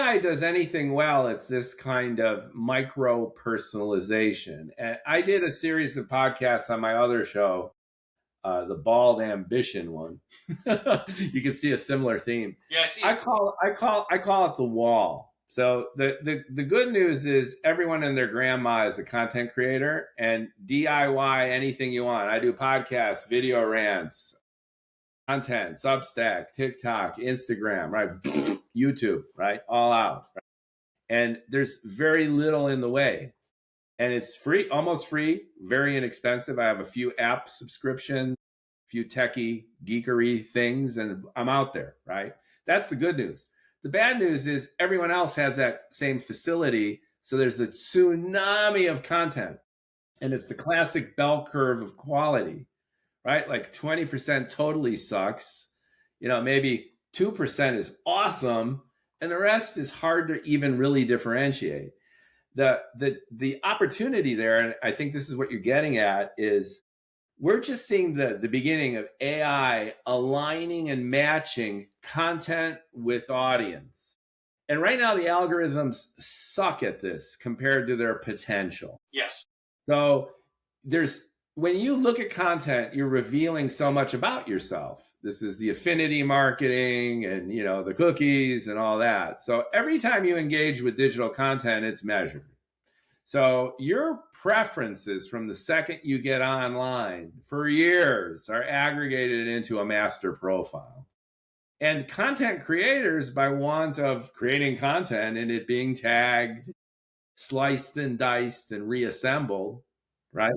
AI does anything well, it's this kind of micro personalization. And I did a series of podcasts on my other show, the Bald Ambition one. You can see a similar theme. Yeah, I see. I call it the wall. So the good news is everyone and their grandma is a content creator, and DIY anything you want. I do podcasts, video rants, content, Substack, TikTok, Instagram, right? YouTube, right? All out. Right? And there's very little in the way. And it's free, almost free, very inexpensive. I have a few app subscriptions, a few techie, geekery things, and I'm out there, right? That's the good news. The bad news is everyone else has that same facility. So there's a tsunami of content. And it's the classic bell curve of quality, right? Like 20% totally sucks. Maybe 2% is awesome. And the rest is hard to even really differentiate. The opportunity there, and I think this is what you're getting at, is we're just seeing the beginning of AI aligning and matching content with audience. And right now, the algorithms suck at this compared to their potential. Yes. So when you look at content, you're revealing so much about yourself. This is the affinity marketing and, the cookies and all that. So every time you engage with digital content, it's measured. So your preferences from the second you get online for years are aggregated into a master profile. And content creators, by want of creating content and it being tagged, sliced and diced and reassembled, right?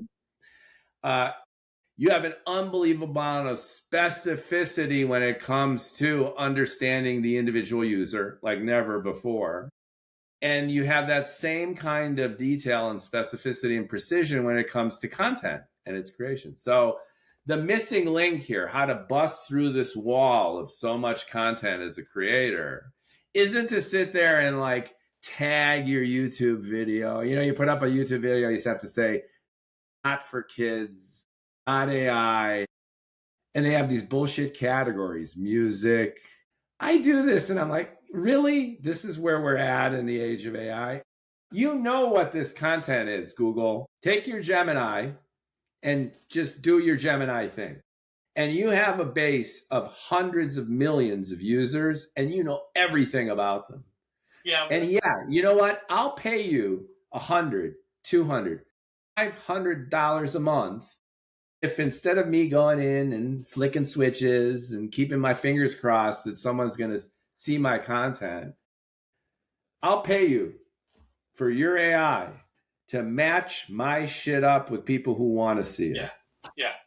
You have an unbelievable amount of specificity when it comes to understanding the individual user like never before. And you have that same kind of detail and specificity and precision when it comes to content and its creation. So the missing link here, how to bust through this wall of so much content as a creator, isn't to sit there and tag your YouTube video. You put up a YouTube video, you just have to say, not for kids, not AI. And they have these bullshit categories, music. I do this and I'm like, really? This is where we're at in the age of AI? You know what this content is, Google. Take your Gemini and just do your Gemini thing. And you have a base of hundreds of millions of users and you know everything about them. Yeah. And you know what? I'll pay you $100, $200, $500 a month if instead of me going in and flicking switches and keeping my fingers crossed that someone's going to see my content, I'll pay you for your AI to match my shit up with people who want to see it. Yeah.